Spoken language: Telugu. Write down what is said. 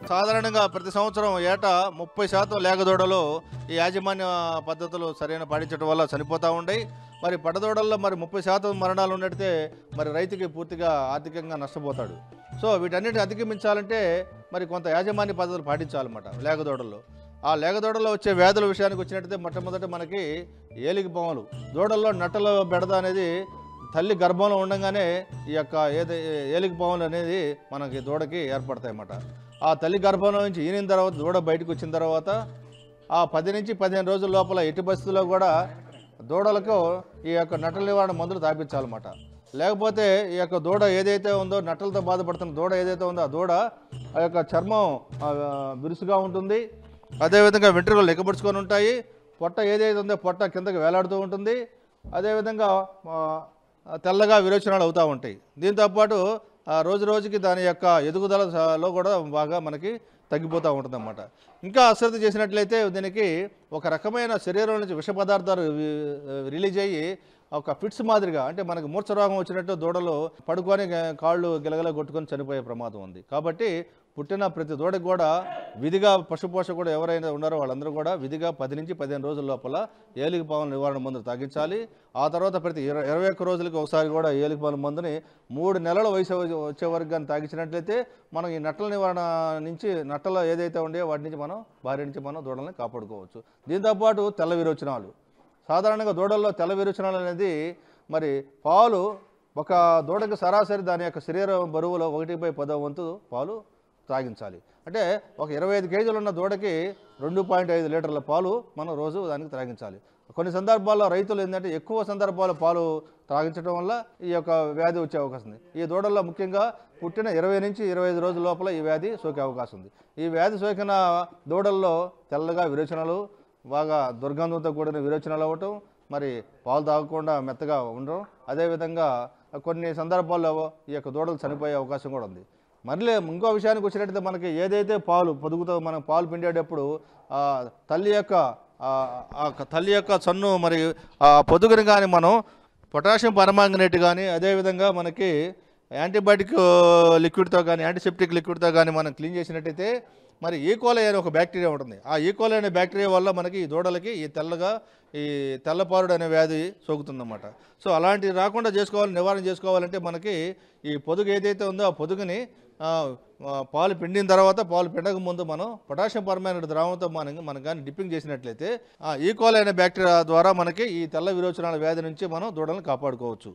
సాధారణంగా ప్రతి సంవత్సరం ఏటా 30% లేగదూడలు ఈ యాజమాన్య పద్ధతులు సరైన పాటించడం వల్ల చనిపోతూ ఉంటాయి. మరి పడదూడల్లో మరి 30% మరణాలు ఉన్నట్టే మరి రైతుకి పూర్తిగా ఆర్థికంగా నష్టపోతాడు. సో వీటన్నిటిని అధిగమించాలంటే మరి కొంత యాజమాన్య పద్ధతులు పాటించాలన్నమాట లేగదూడల్లో. ఆ లేగదూడల్లో వచ్చే వ్యాధుల విషయానికి వచ్చినట్టయితే మొట్టమొదటి మనకి ఏలికి పాములు. దూడల్లో నట్టల బెడద అనేది తల్లి గర్భంలో ఉండగానే ఈ యొక్క ఏలికి పాములు అనేది మనకి దూడకి ఏర్పడతాయి అన్నమాట. ఆ తల్లి గర్భంలో నుంచి ఈనిన తర్వాత దూడ బయటకు వచ్చిన తర్వాత ఆ 10 నుంచి 15 రోజుల లోపల ఎట్టి పరిస్థితుల్లో కూడా దూడలకు ఈ యొక్క నట్టల నివారణ మందులు తాపించాలన్నమాట. లేకపోతే ఈ యొక్క దూడ ఏదైతే ఉందో నట్టలతో బాధపడుతున్న దూడ ఏదైతే ఉందో ఆ దూడ ఆ యొక్క చర్మం బిరుసుగా ఉంటుంది. అదేవిధంగా వెంట్రుకలు లెక్కపరుచుకొని ఉంటాయి. పొట్ట ఏదైతే ఉందో పొట్ట కిందకి వేలాడుతూ ఉంటుంది. అదేవిధంగా తెల్లగా విరోచనాలు అవుతూ ఉంటాయి. దీంతోపాటు రోజు రోజుకి దాని యొక్క ఎదుగుదలలో కూడా బాగా మనకి తగ్గిపోతూ ఉంటుందన్నమాట. ఇంకా అశ్రద్ధ చేసినట్లయితే దీనికి ఒక రకమైన శరీరం నుంచి విష పదార్థాలు రిలీజ్ అయ్యి ఒక ఫిట్స్ మాదిరిగా అంటే మనకు మూర్ఛ రోగం వచ్చినట్టు దూడలు పడుకొని కాళ్ళు గిలగల కొట్టుకొని చనిపోయే ప్రమాదం ఉంది. కాబట్టి పుట్టిన ప్రతి దూడకి కూడా విధిగా పశుపోషకుడు ఎవరైనా ఉన్నారో వాళ్ళందరూ కూడా విధిగా 10 నుంచి 15 రోజుల లోపల ఏలికి పాముల నివారణ మందులు తాగించాలి. ఆ తర్వాత ప్రతి 21 రోజులకి ఒకసారి కూడా ఏలికి పాముల మందుని 3 నెలల వయసు వచ్చే వరకు కానీ తాగించినట్లయితే మనం ఈ నట్టల నివారణ నుంచి నట్టలు ఏదైతే ఉండేవో వాటి నుంచి మనం బారి నుంచి మనం దూడల్ని కాపాడుకోవచ్చు. దీంతోపాటు తెల్ల విరోచనాలు. సాధారణంగా దూడల్లో తెల్ల విరోచనాలు అనేది మరి పాలు ఒక దూడకి సరాసరి దాని యొక్క శరీర బరువులో 1/10 వంతు పాలు తాగించాలి. అంటే ఒక 25 కేజీలు ఉన్న దూడకి 2.5 లీటర్ల పాలు మనం రోజు దానికి త్రాగించాలి. కొన్ని సందర్భాల్లో రైతులు ఏంటంటే ఎక్కువ సందర్భాల్లో పాలు త్రాగించడం వల్ల ఈ యొక్క వ్యాధి వచ్చే అవకాశం ఉంది. ఈ దూడల్లో ముఖ్యంగా పుట్టిన 20 నుంచి 25 రోజుల లోపల ఈ వ్యాధి సోకే అవకాశం ఉంది. ఈ వ్యాధి సోకిన దూడల్లో తెల్లగా విరోచనాలు, బాగా దుర్గంధంతో కూడిన విరోచనాలు అవ్వటం, మరి పాలు తాగకుండా మెత్తగా ఉండడం, అదేవిధంగా కొన్ని సందర్భాల్లో ఈ యొక్క దూడలు చనిపోయే అవకాశం కూడా ఉంది. మళ్ళీ ఇంకో విషయానికి వచ్చినట్టయితే మనకి ఏదైతే పాలు పొదుగుతో మనం పాలు పిండేటప్పుడు తల్లి యొక్క చన్ను మరి ఆ పొదుగుని కానీ మనం పొటాషియం పరమాంగనేట్ కానీ అదేవిధంగా మనకి యాంటీబయాటిక్ లిక్విడ్తో కానీ యాంటీసెప్టిక్ లిక్విడ్తో కానీ మనం క్లీన్ చేసినట్టయితే మరి ఈకోలై అనే ఒక బ్యాక్టీరియా ఉంటుంది. ఆ ఈకోలై అనే బ్యాక్టీరియా వల్ల మనకి ఈ దూడలకి ఈ తెల్లపారుడు అనే వ్యాధి సోకుతుందన్నమాట. సో అలాంటివి రాకుండా నివారణ చేసుకోవాలంటే మనకి ఈ పొదుగు ఏదైతే ఉందో ఆ పొదుగుని పాలు పిండిన తర్వాత పాలు పిండక ముందు మనం పొటాషియం పర్మాంగనేట్ ద్రావంతో మనం కానీ డిప్పింగ్ చేసినట్లయితే ఈకోలై అనే బ్యాక్టీరియా ద్వారా మనకి ఈ తెల్ల విరోచనాల వ్యాధి నుంచి మనం దూడలను కాపాడుకోవచ్చు.